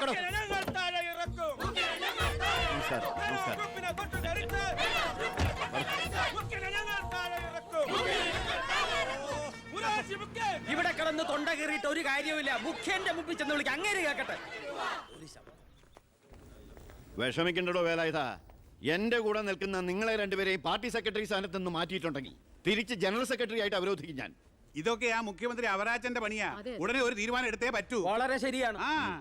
ഇറക്കടോ. ഇവിടെ കിടന്ന് തൊണ്ട കീറിയിട്ട് ഒരു കാര്യവുമില്ല. മുഖ്യന്റെ മുമ്പിൽ ചെന്ന് വിളിക്കുക. അങ്ങനെ കേക്കട്ടെ. വിഷമിക്കണ്ടോ വേലായുധ. എന്റെ കൂടെ നിൽക്കുന്ന നിങ്ങളെ രണ്ടുപേരെയും പാർട്ടി സെക്രട്ടറി സ്ഥാനത്ത് നിന്ന് മാറ്റിയിട്ടുണ്ടെങ്കിൽ തിരിച്ച് ജനറൽ സെക്രട്ടറി ആയിട്ട് അവരോധിക്കും ഞാൻ. ഇതൊക്കെ ആ മുഖ്യമന്ത്രി അവരാജന്റെ പണിയാ. ഉടനെ ഒരു തീരുമാനം എടുത്തേ പറ്റൂ. വളരെ ശരിയാണ്.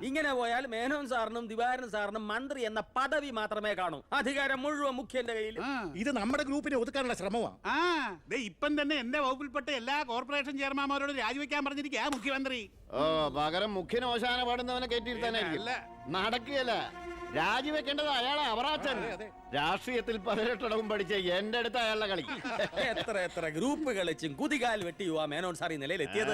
ഇങ്ങനെ പോയാൽ മേനോൻ സാറിനും ദിവാരൻ സാറിനും മന്ത്രി എന്ന പദവി മാത്രമേ കാണൂ. അധികാരം മുഴുവൻ മുഖ്യന്റെ കയ്യിൽ. ഇത് നമ്മുടെ ഗ്രൂപ്പിനെ ഒതുക്കാനുള്ള ശ്രമമാണ്. ഇപ്പം തന്നെ എന്റെ വകുപ്പിൽപ്പെട്ട എല്ലാ കോർപ്പറേഷൻ ചെയർമാൻമാരോട് രാജിവെക്കാൻ പറഞ്ഞിരിക്കുക മുഖ്യമന്ത്രി. ഓ, പകരം മുഖ്യന് ഓശാന പാടുന്നവനെ കയറ്റിയിരുത്താനായിരിക്കും. നടക്കുകയല്ല. രാജിവെക്കേണ്ടത് അയാളെ അവറാച്ചൻ. രാഷ്ട്രീയത്തിൽ 18 പഠിച്ച എന്റെ അടുത്ത് അയാളുടെ കളി. എത്ര എത്ര ഗ്രൂപ്പ് കളിച്ചും കുതികാൽ വെട്ടിയുവാ മേനോൻ സാർ ഈ നിലയിലെത്തിയത്.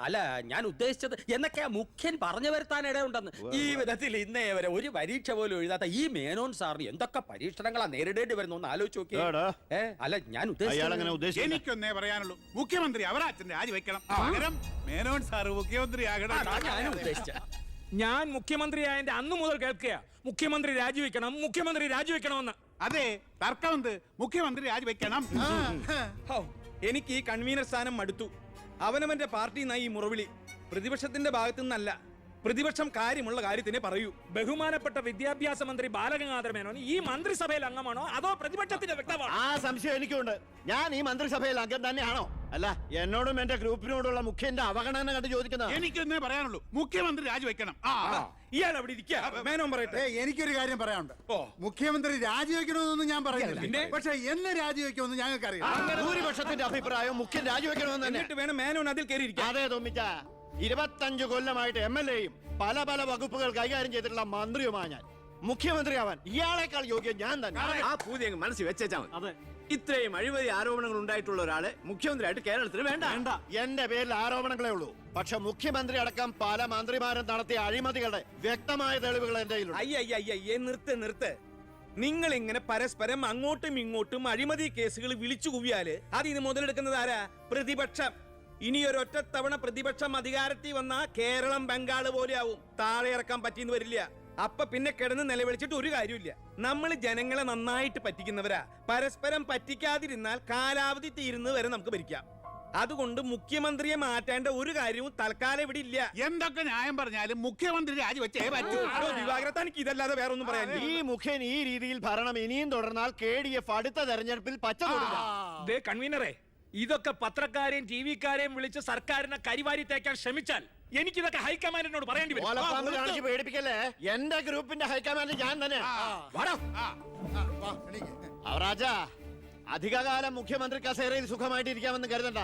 അല്ല, ഞാൻ ഉദ്ദേശിച്ചത് എന്നൊക്കെയാ മുഖ്യൻ പറഞ്ഞു വരുത്താൻ ഇടയുണ്ടെന്ന്. ഈ വിധത്തിൽ ഇന്നേ വരെ ഒരു പരീക്ഷ പോലും എഴുതാത്ത ഈ മേനോൻ സാറിന് എന്തൊക്കെ പരീക്ഷണങ്ങളാ നേരിടേണ്ടി വരുന്നു ഒന്ന് ആലോചിച്ച് നോക്കിയേ. അല്ല, ഞാൻ ഉദ്ദേശിച്ചത് എനിക്കൊന്നേ പറയാനുള്ളൂ, മുഖ്യമന്ത്രി അവരാച്ചൻ രാജിവെക്കണം. പകരം മേനോൻ സാർ മുഖ്യമന്ത്രി ആകണം. ഞാനും ഉദ്ദേശിച്ച. ഞാൻ മുഖ്യമന്ത്രിയായതിന്റെ അന്നു മുതൽ കേൾക്കുക മുഖ്യമന്ത്രി രാജിവെക്കണം, മുഖ്യമന്ത്രി രാജിവെക്കണമെന്ന്. അതെ, തർക്കമുണ്ട്. മുഖ്യമന്ത്രി രാജിവെക്കണം. എനിക്ക് ഈ കൺവീനർ സ്ഥാനം മടുത്തു. അവനവന്റെ പാർട്ടി ഈ മുറവിളി പ്രതിപക്ഷത്തിന്റെ ഭാഗത്തു നിന്നല്ല, പ്രതിപക്ഷം കാര്യമുള്ള കാര്യത്തിനെ പറയൂ. ബഹുമാനപ്പെട്ട വിദ്യാഭ്യാസ മന്ത്രി ബാലഗംഗാധര മേനോൻ ഈ മന്ത്രിസഭയിൽ അംഗമാണോ അതോ പ്രതിപക്ഷത്തിന്റെ വ്യക്തമാണോ? ആ സംശയം എനിക്കുണ്ട്. ഞാൻ ഈ മന്ത്രിസഭയിൽ അംഗം തന്നെയാണോ? അല്ല, എന്നോടും എന്റെ ഗ്രൂപ്പിനോടുള്ള മുഖ്യന്റെ അവഗണന കണ്ട് ചോദിക്കുന്നത്. എനിക്കൊന്നേ പറയാനുള്ളൂ, മുഖ്യമന്ത്രി രാജിവെക്കണം. ഇയാൾ അവിടെ ഇരിക്കുക. മേനോൻ പറയട്ടെ. എനിക്കൊരു കാര്യം പറയാനുണ്ട്. മുഖ്യമന്ത്രി രാജിവെക്കണമെന്നൊന്നും ഞാൻ പറയുന്നില്ല, പക്ഷെ എന്ന് രാജിവെക്കുമെന്ന് ഞങ്ങൾക്കറിയാം. ഭൂരിപക്ഷത്തിന്റെ അഭിപ്രായം മുഖ്യൻ രാജിവെക്കണമെന്ന് തന്നെ. എന്നിട്ട് വേണം മേനോൻ അതിൽ കയറിയിരിക്കാം. അതെ തോമിച്ച, 25 കൊല്ലമായിട്ട് MLA-യും പല പല വകുപ്പുകൾ കൈകാര്യം ചെയ്തിട്ടുള്ള മന്ത്രിയുമാണ് ഞാൻ. മുഖ്യമന്ത്രിയാവാൻ ഇയാളെക്കാൾ യോഗ്യം ഞാൻ തന്നെ. ആ പൂതി അങ്ങ് മനസ്സിൽ വെച്ചാൽ മതി. ഇത്രയും അഴിമതി ആരോപണങ്ങൾ ഉണ്ടായിട്ടുള്ള ഒരാളെ മുഖ്യമന്ത്രിയായിട്ട് കേരളത്തിൽ വേണ്ട. എന്റെ പേരിൽ ആരോപണങ്ങളേ ഉള്ളൂ. പക്ഷെ മുഖ്യമന്ത്രി അടക്കം പല മന്ത്രിമാരും നടത്തിയ അഴിമതികളുടെ വ്യക്തമായ തെളിവുകൾ എന്റെ കയ്യിലുണ്ട്. അയ്യയ്യേ, നിർത്ത്. നിങ്ങൾ ഇങ്ങനെ പരസ്പരം അങ്ങോട്ടും ഇങ്ങോട്ടും അഴിമതി കേസുകൾ വിളിച്ചു കുവിയാല് അതിന് മുതലെടുക്കുന്നത് ആരാ? പ്രതിപക്ഷം. ഇനിയൊരൊറ്റ തവണ പ്രതിപക്ഷം അധികാരത്തിൽ വന്നാ കേരളം ബംഗാള് പോലെ ആവും. താഴെ ഇറക്കാൻ പറ്റിയെന്ന് വരില്ല. അപ്പൊ പിന്നെ കിടന്ന് നിലവിളിച്ചിട്ട് ഒരു കാര്യമില്ല. നമ്മൾ ജനങ്ങളെ നന്നായിട്ട് പറ്റിക്കുന്നവരാ. പരസ്പരം പറ്റിക്കാതിരുന്നാൽ കാലാവധി തീരുന്നത് വരെ നമുക്ക് ഭരിക്കാം. അതുകൊണ്ട് മുഖ്യമന്ത്രിയെ മാറ്റേണ്ട ഒരു കാര്യവും തൽക്കാലം ഇവിടെ ഇല്ല. എന്തൊക്കെ ന്യായം പറഞ്ഞാലും മുഖ്യമന്ത്രി രാജിവെച്ചേ പറ്റൂ. ദിവാകര, തനിക്ക് ഇതല്ലാതെ വേറെ ഒന്നും പറയാൻ. ഈ മുഖ്യൻ ഈ രീതിയിൽ ഭരണം ഇനിയും തുടർന്നാൽ KDF അടുത്ത തെരഞ്ഞെടുപ്പിൽ പച്ച തൊടില്ല. കൺവീനറെ, ഇതൊക്കെ പത്രക്കാരെയും TV-ക്കാരെയും വിളിച്ച് സർക്കാരിനെ കരിവാരി തേക്കാൻ ശ്രമിച്ചാൽ എനിക്കിതൊക്കെ ഹൈക്കമാൻഡിനോട് പറയേണ്ടി വരും. പേടിപ്പിക്കല്ലേ. എന്റെ ഗ്രൂപ്പിന്റെ ഹൈക്കമാൻഡ് ഞാൻ തന്നെ. അവറാജ, അധികകാലം മുഖ്യമന്ത്രി കസേരയിൽ സുഖമായിട്ട് ഇരിക്കാമെന്ന് കരുതണ്ട.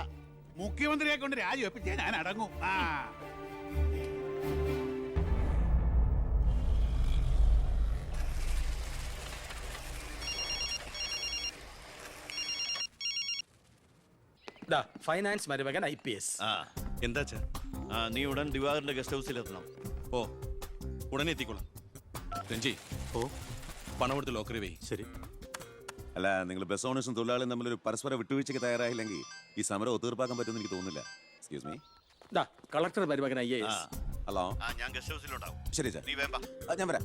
മുഖ്യമന്ത്രിയെ കൊണ്ട് രാജിവെപ്പിച്ചേ ഞാൻ അടങ്ങും. ഫൈനാൻസ് മരുമകൻ IPS. എന്താ നീ ഉടൻ ദിവാകരന്റെ ഗസ്റ്റ് ഹൗസിൽ എത്തണം. ഓ, ഉടനെ എത്തിക്കോളാം. രഞ്ജി, പണം കൊടുത്ത് ലോക്കറി വേ. ശരി. അല്ല, നിങ്ങൾ ബസ് ഓണേഴ്സും തൊഴിലാളിയും തമ്മിലൊരു പരസ്പര വിട്ടുവീഴ്ചയ്ക്ക് തയ്യാറായില്ലെങ്കിൽ ഈ സമരം ഒത്തീർപ്പാക്കാൻ പറ്റുമെന്ന് എനിക്ക് തോന്നുന്നില്ല. Excuse me. കളക്ടർ മരുമകൻ IAS. ഹലോ. ഞാൻ ഗസ്റ്റ് ഹൗസിലുണ്ടാവും. ശരി സാർ, നീ വേണ്ട. ഞാൻ വരാം.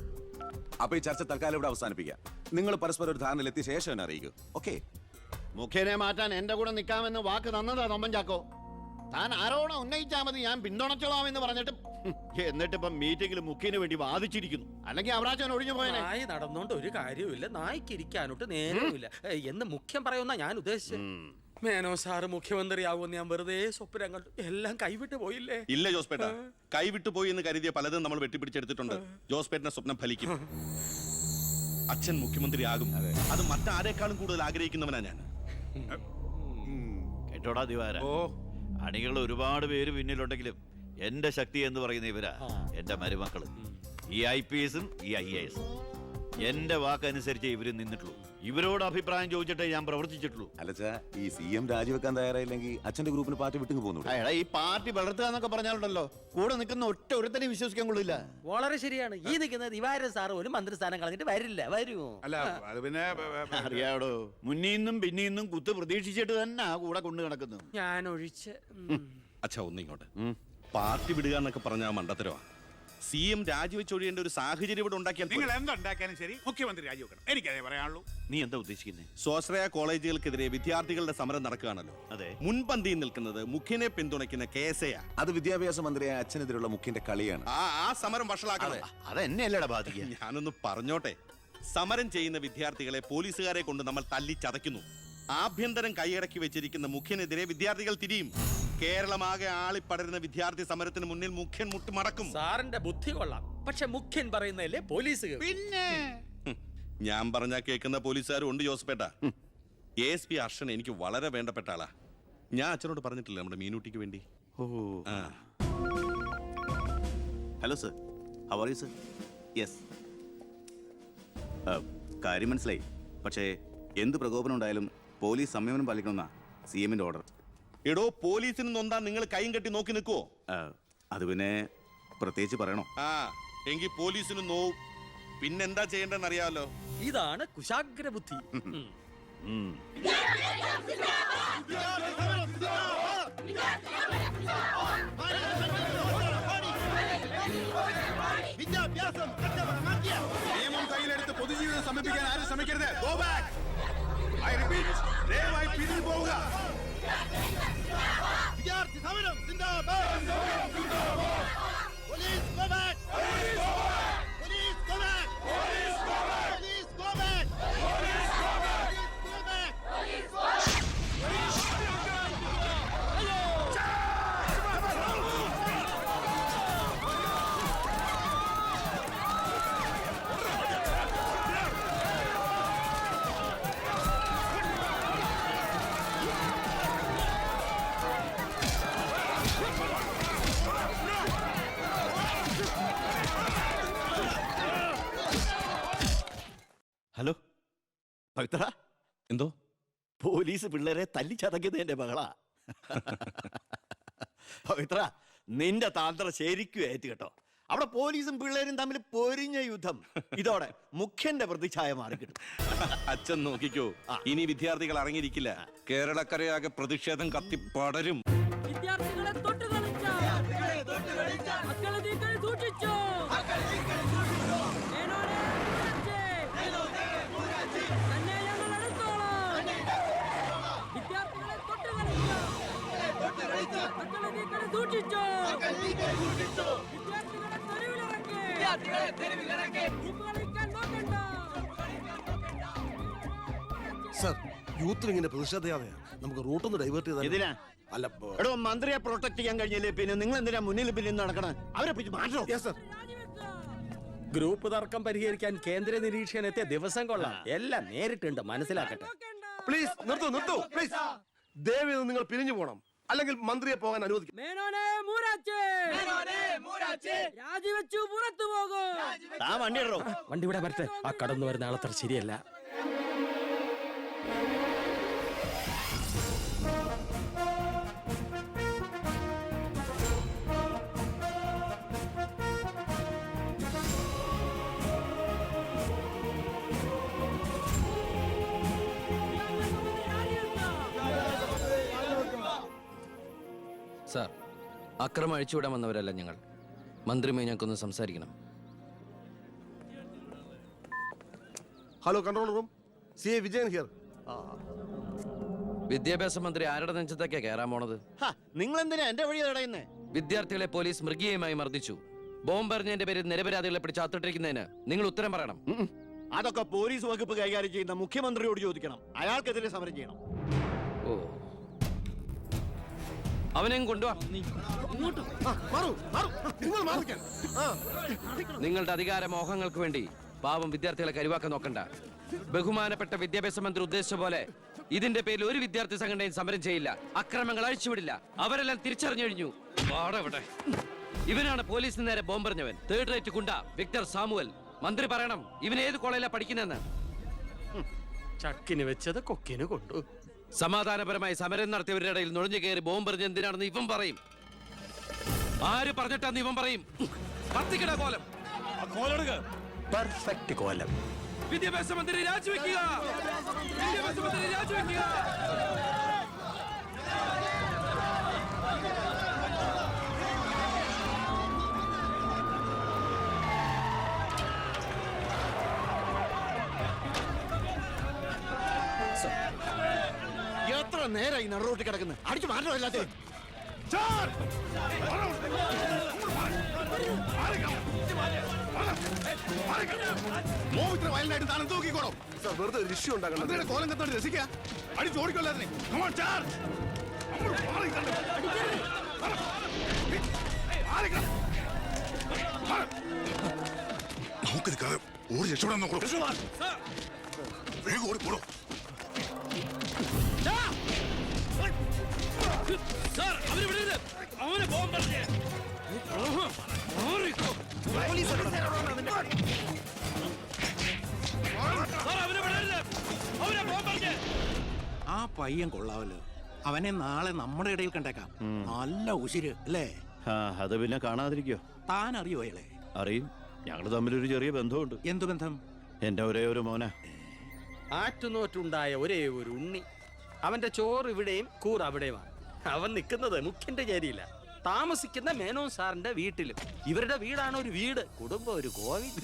അപ്പൊ ഈ ചർച്ച തൽക്കാലം ഇവിടെ അവസാനിപ്പിക്കാം. നിങ്ങൾ പരസ്പരം ഒരു ധാരണയിലെത്തിയ ശേഷം എന്നെ അറിയിക്കൂ. ഓക്കെ? മുഖ്യനെ മാറ്റാൻ എന്റെ കൂടെ നിൽക്കാമെന്ന് വാക്ക് തന്നതാ തൊമ്മൻ ചാക്കോ. താൻ ആരോണം ഉന്നയിച്ചാൽ മതി, ഞാൻ പിന്തുണച്ചോളാമെന്ന് പറഞ്ഞിട്ട് എന്നിട്ടിപ്പം മീറ്റിംഗിൽ മുഖ്യന് വേണ്ടി വാദിച്ചിരിക്കുന്നു. അല്ലെങ്കിൽ അവരാച്ചൻ ഒഴിഞ്ഞു പോയനെ. നായി നടന്നോണ്ട് ഒരു കാര്യമില്ല, നായ്ക്ക് ഇരിക്കാനോട്ട് നേരമില്ല എന്ന് മുഖ്യം പറയുന്ന ഞാൻ ഉദ്ദേശിച്ചത്. മേനോ സാറ് മുഖ്യമന്ത്രിയാവുമെന്ന് ഞാൻ വെറുതെ സ്വപ്നം കണ്ടു. എല്ലാം കൈവിട്ട് പോയില്ലേ? ഇല്ല ജോസ്പേട്ട, കൈവിട്ടു പോയി എന്ന് കരുതിയ പലതും നമ്മൾ വെട്ടിപ്പിടിച്ചെടുത്തിട്ടുണ്ട്. ജോസ്പേട്ടന്റെ സ്വപ്നം ഫലിക്കും. അച്ഛൻ മുഖ്യമന്ത്രിയാകും. അത് മറ്റാരേക്കാളും കൂടുതൽ ആഗ്രഹിക്കുന്നവനാ ഞാൻ. കേട്ടോടാ ദിവാര, അണികൾ ഒരുപാട് പേര് പിന്നിലുണ്ടെങ്കിലും എന്റെ ശക്തി എന്ന് പറയുന്ന ഇവരാ എന്റെ മരുമക്കള്. ഈ IPS-ഉം ഈ IAS-ഉം എന്റെ വാക്കനുസരിച്ച് ഇവര് നിന്നിട്ടുള്ളൂ. ഇവരോട് അഭിപ്രായം ചോദിച്ചിട്ടേ ഞാൻ പ്രവർത്തിച്ചിട്ടുള്ളൂ. അല്ലച്ചാ, ഈ CM രാജിവെക്കാൻ തയ്യാറായില്ലെങ്കിൽ അച്ഛന്റെ ഗ്രൂപ്പിന് പാർട്ടി വിട്ടു പോകുന്നു. ഈ പാർട്ടി വളർത്തുക എന്നൊക്കെ പറഞ്ഞാലുണ്ടല്ലോ, കൂടെ നിൽക്കുന്ന ഒറ്റ ഒരുത്തനെ വിശ്വസിക്കാൻ കൊള്ളില്ല. വളരെ ശരിയാണ്. ഈ നിൽക്കുന്ന ദിവാരൻ സാറ് ഒരു മന്ത്രിസ്ഥാനം കളഞ്ഞിട്ട് വരുമോ? അല്ല, അത് പിന്നെ അറിയാടോ, മുന്നീന്നും പിന്നീന്നും കുത്ത് പ്രതീക്ഷിച്ചിട്ട് തന്നെ കൂടെ കൊണ്ടു കിടക്കുന്നു. ഞാൻ ഒഴിച്ച്. അച്ഛാ, ഒന്നിങ്ങോട്ട്. പാർട്ടി വിടുക എന്നൊക്കെ പറഞ്ഞ മണ്ടത്തരവാ. CM രാജിവെച്ചൊഴിയേണ്ട ഒരു സാഹചര്യം ഇവിടെ ഉണ്ടാക്കിയാൽ നിങ്ങൾ പോരെ? എന്തുണ്ടാക്കിയാലും ശരി മുഖ്യമന്ത്രി രാജിവെക്കണം എനിക്കതേ പറയാനുള്ളൂ. നീ എന്താ ഉദ്ദേശിക്കുന്നത്? സ്വാശ്രയ കോളേജുകൾക്കെതിരെ വിദ്യാർത്ഥികളുടെ സമരം നടക്കുകയാണല്ലോ. അതെ. മുൻപന്തിയിൽ നിൽക്കുന്നത് മുഖ്യനെ പിന്തുണയ്ക്കുന്ന കേസയാ. അത് വിദ്യാഭ്യാസ മന്ത്രിയായ അച്ഛനെതിരുള്ള മുഖ്യന്റെ കളിയാണ്. ആ സമരം വഷളാക്കണം. അതെന്നെയല്ലടാ ബാധിക്കുക. ഞാനൊന്ന് പറഞ്ഞോട്ടെ. സമരം ചെയ്യുന്ന വിദ്യാർത്ഥികളെ പോലീസുകാരെ കൊണ്ട് നമ്മൾ തല്ലി ചതയ്ക്കുന്നു. ആഭ്യന്തരം കൈയടക്കി വെച്ചിരിക്കുന്ന മുഖ്യനെതിരെ വിദ്യാർത്ഥികൾ തിരിയും. കേരളമാകെ ആളിപ്പടരുന്ന വിദ്യാർത്ഥി സമരത്തിന് മുന്നിൽ മുഖ്യൻ മുട്ടുമടക്കും. സാറിന്റെ ബുദ്ധി കൊള്ളാം, പക്ഷെ മുഖ്യൻ പറയുന്നതല്ലേ പോലീസ് കേൾക്കൂ. പിന്നെ ഞാൻ പറഞ്ഞാ കേൾക്കുന്ന പോലീസുകാരും ഉണ്ട് ജോസഫേട്ട. ASP അർഷൻ എനിക്ക് വളരെ വേണ്ടപ്പെട്ട ആളാ. ഞാൻ അച്ഛനോട് പറഞ്ഞിട്ടില്ല നമ്മുടെ മീനൂട്ടിക്ക് വേണ്ടി. ആ. Hello sir, how are you sir? Yes, കാര്യം മനസ്സിലായി. പക്ഷേ എന്ത് പ്രകോപനം ഉണ്ടായാലും പോലീസ് സംയമനം പാലിക്കണമെന്നാ CM-ന്റെ ഓർഡർ. എടോ, പോലീസിന് നൊന്താ നിങ്ങൾ കൈയും കെട്ടി നോക്കി നിൽക്കുവോ? അത് പിന്നെ പ്രത്യേകിച്ച് പറയണോ? ആ എങ്കിൽ പോലീസിന് നോവും. പിന്നെന്താ ചെയ്യേണ്ടെന്ന് അറിയാമല്ലോ. ഇതാണ് കുശാഗ്ര ബുദ്ധി. നിയമം കയ്യിലെടുത്ത് പൊതുജീവിതം സമീപിക്കാൻ ആരും ശ്രമിക്കരുത്. Go back. I repeat, ദയവായി പിരിഞ്ഞു പോവുക. വിദ്യാർത്ഥി സമരം സിന്ദാബാദ്. Police go back. Police go back. Police go back. Police go back. Police go back. Police go back. Police go back. Hello Pavithra, എന്തോ പോലീസ് പിള്ളേരെ തല്ലി ചതയ്ക്കുന്നതിന്റെ ബഹളാ. പവിത്ര, നിന്റെ താന്ത്ര ശരിക്കും ഏറ്റ് കേട്ടോ. അവിടെ പോലീസും പിള്ളേരും തമ്മിൽ പൊരിഞ്ഞ യുദ്ധം. ഇതോടെ മുഖ്യന്റെ പ്രതിച്ഛായ മാറിക്കിട്ടും. അച്ഛൻ നോക്കിക്കോ, ഇനി വിദ്യാർത്ഥികൾ ഇറങ്ങിയിരിക്കില്ല. കേരളക്കരയാകെ പ്രതിഷേധം കത്തിപ്പടരും. വിദ്യാർത്ഥികളെ തൊട്ട് കളിച്ചോ, മക്കളെ നീ കളി സൂക്ഷിച്ചോ. മേനോനെ മൂരാച്ചേ, തന്നെ ഞങ്ങൾ എടുത്തോളാം. വിദ്യാർത്ഥികളെ തൊട്ട് കളിച്ചോ, മക്കളെ നീ കളി സൂക്ഷിച്ചോ. വിദ്യാർത്ഥികളെ തെരുവിലിറങ്ങി, ഗ്രൂപ്പ് കളിക്കാൻ നോക്കണ്ട. സർ, യൂത്ത് വിങ്ങിന്റെ പ്രതിഷേധയാതെയാ നമുക്ക് റൂട്ടൊന്ന് ഡൈവേർട്ട് ചെയ്താൽ. ഇതിനാ അല്ല, എടോ, മന്ത്രിയെ പ്രൊട്ടക്ട് ചെയ്യാൻ കഴിഞ്ഞില്ലേ പിന്നെ നിങ്ങൾ എന്തിനാ മുന്നിൽ പിന്നിൽ നടക്കണം? അവരെ പിടിച്ച് മാറ്റോ? Yes sir. ഗ്രൂപ്പ് തർക്കം പരിഹരിക്കാൻ കേന്ദ്ര നിരീക്ഷകൻ എത്തിയ ദിവസം കൊള്ളാം. എല്ലാം നേരിട്ടുണ്ട്, മനസ്സിലാക്കട്ടെ. പ്ലീസ് നിർത്തൂ പ്ലീസ്. ദയവ് നിങ്ങൾ പിരിഞ്ഞു പോകണം, അല്ലെങ്കിൽ മന്ത്രിയെ പോകാൻ അനുവദിക്കും. മേനോനെ മൂരാച്ചേ, രാജിവെച്ചു പുറത്തു പോകും. ആ വണ്ടി ഇടറോ. വണ്ടി ഇവിടെ വരട്ടെ. ആ കടന്നു വരുന്ന ആളത്ര ശരിയല്ല. സാർ, അക്രമം അഴിച്ചുവിടാൻ വന്നവരല്ല ഞങ്ങൾ. മന്ത്രിയുമായി ഞങ്ങൾക്കൊന്ന് സംസാരിക്കണം. Hello control room, CA Vijayan here. വിദ്യാഭ്യാസ മന്ത്രി ആരുടെ നെഞ്ചത്തൊക്കെയാ കയറാൻ പോണത്? നിങ്ങൾ എന്തിനാ എന്റെ വഴി തടയുന്നേ? വിദ്യാർത്ഥികളെ പോലീസ് മൃഗീയമായി മർദ്ദിച്ചു. ബോംബെറിഞ്ഞതിന്റെ പേരിൽ നിരപരാധികളെ പിടിച്ച് അത്തിട്ടിരിക്കുന്നതിന് നിങ്ങൾ ഉത്തരം പറയണം. അതൊക്കെ പോലീസ് വകുപ്പ് കൈകാര്യം ചെയ്യുന്ന മുഖ്യമന്ത്രിയോട് ചോദിക്കണം. അയാൾക്കെതിരെ സമരം ചെയ്യണം. ഓ, അവനെയും കൊണ്ടുവാ. നിങ്ങളുടെ അധികാര മോഹങ്ങൾക്ക് വേണ്ടി പാവം വിദ്യാർത്ഥികളെ കരുവാക്കാൻ നോക്കണ്ട. ബഹുമാനപ്പെട്ട വിദ്യാഭ്യാസ മന്ത്രി ഉദ്ദേശിച്ച പോലെ ഇതിന്റെ പേരിൽ ഒരു വിദ്യാർത്ഥി സംഘടനയും സമരം ചെയ്യില്ല, അക്രമങ്ങൾ അഴിച്ചുവിടില്ല. അവരെല്ലാം തിരിച്ചറിഞ്ഞു കഴിഞ്ഞു. ഇവനാണ് പോലീസിന് നേരെ ബോംബെറിഞ്ഞവൻ, 3rd റേറ്റ് ഗുണ്ട വിക്ടർ സാമുവൽ. മന്ത്രി പറയണം ഇവൻ ഏത് കോളേജിലാ പഠിക്കുന്നതെന്ന്. ചക്കിന് വെച്ചത് കൊക്കിന് കൊണ്ടു. സമാധാനപരമായി സമരം നടത്തിയവരുടെ ഇടയിൽ നുഴഞ്ഞു കയറി ബോംബെറിഞ്ഞ എന്തിനാണെന്ന് ഇവൻ പറയും. ആര് പറഞ്ഞിട്ടാന്ന് ഇവൻ പറയും. കത്തിക്കട കോലം. പെർഫെക്റ്റ് കോലം. വിദ്യാഭ്യാസ മന്ത്രി രാജിവെക്കുക. വിദ്യാഭ്യാസ മന്ത്രി രാജിവെക്കുക. എത്ര നേരായി നടുറോട്ടി കിടക്കുന്നത് അടിച്ചു മാറ്റം എല്ലാத்தைയും വയലിനായിട്ട് താനും തൂക്കിക്കോളൂ സാർ വെറുതെ ഒരു ഇഷ്യൂ ഉണ്ടാക്കണം കോലം കത്തോട്ട് രസിക്കുക അടിച്ച് ഓടിക്കൊല്ലാതെ നമുക്ക് നിൽക്കാതെ ഓടി രക്ഷപ്പെടാൻ നോക്കൂ വേഗം ഓടിക്കോളൂ ആ പയ്യൻ കൊള്ളാവല്ലോ അവനെ നാളെ നമ്മുടെ ഇടയിൽ കണ്ടേക്കാം നല്ല ഉശിര് അല്ലേ ആ അത് പിന്നെ കാണാതിരിക്കോ? താൻ അറിയോ അയാളെ? അറിയും. ഞങ്ങൾ തമ്മിലൊരു ചെറിയ ബന്ധമുണ്ട്. എന്തു ബന്ധം? എന്റെ ഒരേ ഒരു മോന. ആറ്റുനോറ്റുണ്ടായ ഒരേ ഒരു ഉണ്ണി. അവന്റെ ചോറ് ഇവിടെയും കൂറ് അവിടെയുമാണ്. അവൻ നിൽക്കുന്നത് മുഖ്യന്റെ ചേരിയില്ല, താമസിക്കുന്ന മേനോൻ സാറിന്റെ വീട്ടിലും. ഇവരുടെ വീടാണ് ഒരു വീട്, കുടുംബം ഒരു കോവിൽ.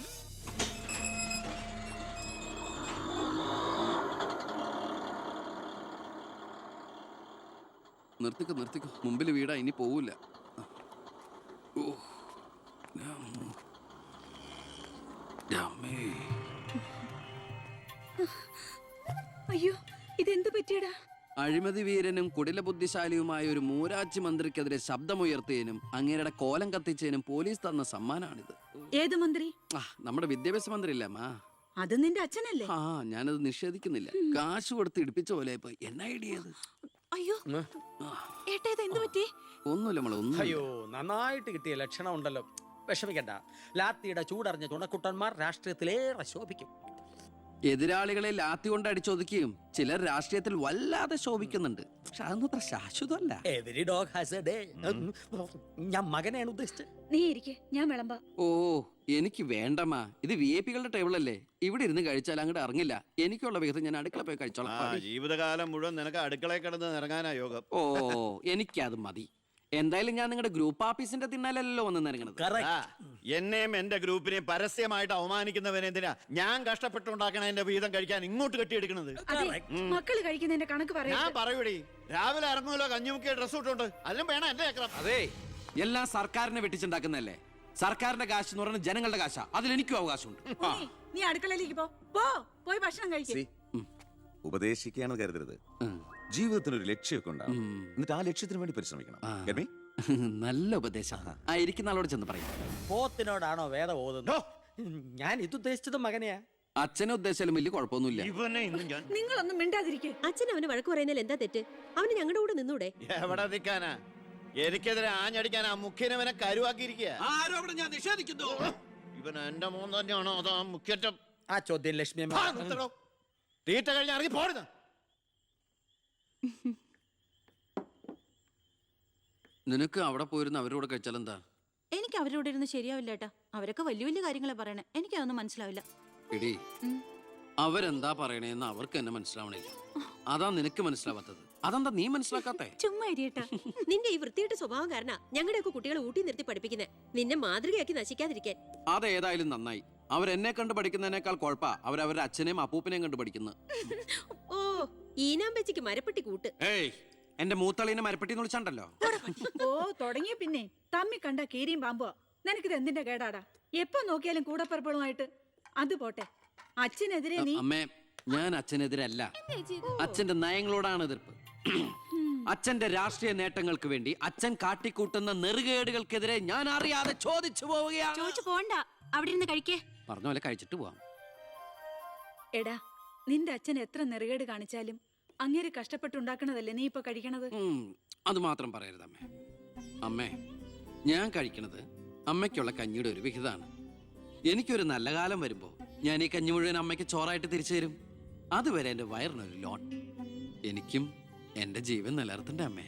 നിർത്തിക്കോ മുമ്പിൽ വീടാ, ഇനി പോവില്ല. അയ്യോ ഇതെന്ത് പറ്റിയടാ? അഴിമതി വീരനും കുടില ബുദ്ധിശാലിയുമായ ഒരു മൂരാജി മന്ത്രിക്കെതിരെ ശബ്ദമുയർത്തിയതിനും അങ്ങേരുടെ കോലം കത്തിച്ചതിനും പോലീസ് തന്ന സമ്മാനാണിത്. ഏത് മന്ത്രി? നമ്മുടെ വിദ്യാഭ്യാസ മന്ത്രി ഇല്ലമ്മാ. അത് നിന്റെ അച്ഛനല്ലേ? ആ ഞാനത് നിഷേധിക്കുന്നില്ല. കാശ് കൊടുത്ത് ഇടിപ്പിച്ച പോലെ ഇപ്പൊ എന്ന ഐഡിയ അത്. അയ്യോ ഏട്ടാ ഇത് എന്ത് പറ്റി? ഒന്നുമില്ല മോളെ, ഒന്നും. അയ്യോ നന്നായിട്ട് കിട്ടിയ ലക്ഷണം ഉണ്ടല്ലോ. വിഷമിക്കണ്ട, ലാത്തിയുടെ ചൂടറിഞ്ഞ തുണക്കുട്ടന്മാർ രാഷ്ട്രീയത്തിലേറെ ശോഭിക്കും. എതിരാളികളെ ലാത്തി കൊണ്ട് അടിച്ചൊതുക്കിയും ചിലർ രാഷ്ട്രീയത്തിൽ വല്ലാതെ ശോഭിക്കുന്നുണ്ട്. പക്ഷെ അതൊന്നും അത്ര ശാശ്വതമല്ല. Every dog has a day. ഞാൻ മകനെയാണ് ഉദ്ദേശിച്ചത്. നീ ഇരിക്കെ, ഞാൻ വിളമ്പാ. ഓ എനിക്ക് വേണ്ടമ്മാ, ഇത് VIP-കളുടെ ടേബിളല്ലേ, ഇവിടെ ഇരുന്ന് കഴിച്ചാൽ അങ്ങോട്ട് ഇറങ്ങില്ല. എനിക്കുള്ള വിഹിതം ഞാൻ അടുക്കള പോയി കഴിച്ചോളാം. ജീവിതകാലം മുഴുവൻ നിനക്ക് അടുക്കളയിൽ കിടന്ന് ഇറങ്ങാനാ യോഗം. ഓ എനിക്കത് മതി. എന്തായാലും ഞാൻ നിങ്ങളുടെ ഗ്രൂപ്പ് ഓഫീസിന്റെ തിന്നാലല്ലോ വന്ന് നിറങ്ങണത്. എന്നെയും എന്റെ ഗ്രൂപ്പിനെയും പരസ്യമായിട്ട് അവമാനിക്കുന്നവനെന്തിനാ ഞാൻ കഷ്ടപ്പെട്ടുണ്ടാക്കണ എന്റെ വീതം കഴിക്കാൻ ഇങ്ങോട്ട് കെട്ടിയെടുക്കണത്? മക്കള് കഴിക്കുന്നതിന്റെ കണക്ക് പറയാ. ഞാൻ പറയൂടി, രാവിലെ ഇറങ്ങുമല്ലോ കഞ്ഞിമുക്കിയ ഡ്രസ് ഇട്ടുണ്ട്, അതിലും വേണം എന്റെ ചക്രം. അതെ, എല്ലാം സർക്കാരിനെ വെട്ടിച്ചുണ്ടാക്കുന്നല്ലേ. സർക്കാരിന്റെ കാശ് എന്ന് പറയുന്നത് ജനങ്ങളുടെ കാശാ, അതിൽ എനിക്കും അവകാശമുണ്ട്. നീ അടുക്കളയിലേക്ക് പോയി ഭക്ഷണം കഴിക്കും. ഉപദേശിക്കുകയാണെന്ന് കരുതരുത്. ജീവിതത്തിന് ഒരു ലക്ഷ്യമൊക്കെ ഉണ്ടാവും, എന്നിട്ട് ആ ലക്ഷ്യത്തിന് വേണ്ടി പരിശ്രമിക്കണം. നല്ല ഉപദേശം. ആ ഇരിക്കുന്ന ആളോട് ചെന്ന് പറയും. പോത്തിനോടാണോ വേദം ഓതുന്നത്? ഞാൻ ഇത് ഉദ്ദേശിച്ചത് മകനെയാ. അച്ഛനെ ഉദ്ദേശിച്ചാലും വലിയ കുഴപ്പമൊന്നുമില്ല. നിങ്ങളൊന്നും മിണ്ടാതിരിക്കെ. അച്ഛൻ അവന് വഴക്ക് പറയുന്നതിൽ എന്താ തെറ്റ്? അവന് ഞങ്ങളുടെ കൂടെ നിന്നൂടെ? എവിടെ നിൽക്കാനാ? എനിക്കെതിരെ ആഞ്ഞടിക്കാൻ ആ മുഖ്യനവനെ കരുവാക്കിയിരിക്കുക. ആരോപണം ഞാൻ നിഷേധിക്കുന്നു. ഇവൻ എന്റെ മോൻ തന്നെയാണോ അതോ മുഖ്യറ്റം? ആ ചോദ്യം ലക്ഷ്മി തീറ്റ കഴിഞ്ഞ് ഇറങ്ങി പോരുന്ന. നിനക്ക് അവിടെ പോയിരുന്ന അവരോട് കഴിച്ചാൽ എന്താ? എനിക്ക് അവരോട് ഇരുന്ന് ശരിയാവില്ല ഏട്ടാ. അവരൊക്കെ വലിയ വലിയ കാര്യങ്ങളെ പറയണേ, എനിക്കതൊന്നും മനസ്സിലാവില്ല. എടി, അവരെന്താ പറയണേന്ന് അവർക്ക് എന്നെ മനസ്സിലാവണില്ല. അതാ നിനക്ക് മനസ്സിലാവാത്തത്. അതെന്താ നീ മനസ്സിലാക്കാത്തേ? ചുമ്മാ ഇരിയേട്ടാ. നിന്റെ ഈ വൃത്തിയുടെ സ്വഭാവം കാരണ ഞങ്ങളുടെയൊക്കെ കുട്ടികളെ ഊട്ടി നിർത്തി പഠിപ്പിക്കുന്നത്, നിന്നെ മാതൃകയാക്കി നശിക്കാതിരിക്കാൻ. അതേതായാലും നന്നായി. അവരെന്നെ കണ്ട് പഠിക്കുന്നതിനേക്കാൾ കുഴപ്പാ അവരവരുടെ അച്ഛനെയും അപ്പൂപ്പനെയും കണ്ട് പഠിക്കുന്നത്. ഓ ഈനാമ്പച്ചിക്ക് മരപ്പെട്ടി കൂട്ട്. ഏയ്, എന്റെ മൂത്തളീനെ മരപ്പെട്ടി എന്ന് വിളിച്ചാണ്ടല്ലോ. ഓ തുടങ്ങിയ പിന്നെ തമ്മി കണ്ട കീരിയും പാമ്പോ. നിനക്കിത് എന്തിന്റെ കേടാടാ? എപ്പോ നോക്കിയാലും കൂടപ്പറപ്പളുമായിട്ട്. അത് പോട്ടെ, അച്ഛനെതിരെ നീ. അമ്മേ, ഞാൻ അച്ഛനെതിരല്ല. അച്ഛന്റെ നയങ്ങളോടാണ് എതിർപ്പ്. അച്ഛന്റെ രാഷ്ട്രീയ നേട്ടങ്ങൾക്ക് വേണ്ടി അച്ഛൻ കാട്ടിക്കൂട്ടുന്ന നെറുകേടുകൾക്കെതിരെ ഞാൻ അറിയാതെ ചോദിച്ചു പോവുകയാണ്. ചോദിച്ചു പോണ്ട, അവിടെ ഇരുന്ന് കഴിക്കേ. പറഞ്ഞ പോലെ കഴിച്ചിട്ട് പോവാം. എടാ, നിന്റെ അച്ഛൻ എത്ര നെറുകേട് കാണിച്ചാലും അങ്ങേര് കഷ്ടപ്പെട്ടുണ്ടാക്കണതല്ലേ നീ ഇപ്പൊ കഴിക്കണത്? അത് മാത്രം പറയരുത് അമ്മേ. അമ്മേ, ഞാൻ കഴിക്കണത് അമ്മയ്ക്കുള്ള കഞ്ഞിയുടെ ഒരു വിഹിതമാണ്. എനിക്കൊരു നല്ല കാലം വരുമ്പോ ഞാൻ ഈ കഞ്ഞി മുഴുവൻ അമ്മയ്ക്ക് ചോറായിട്ട് തിരിച്ചു തരും. അതുവരെ എന്റെ വയറിനൊരു ലോൺ. എനിക്കും എന്റെ ജീവൻ നിലനിർത്തണ്ടേ അമ്മേ?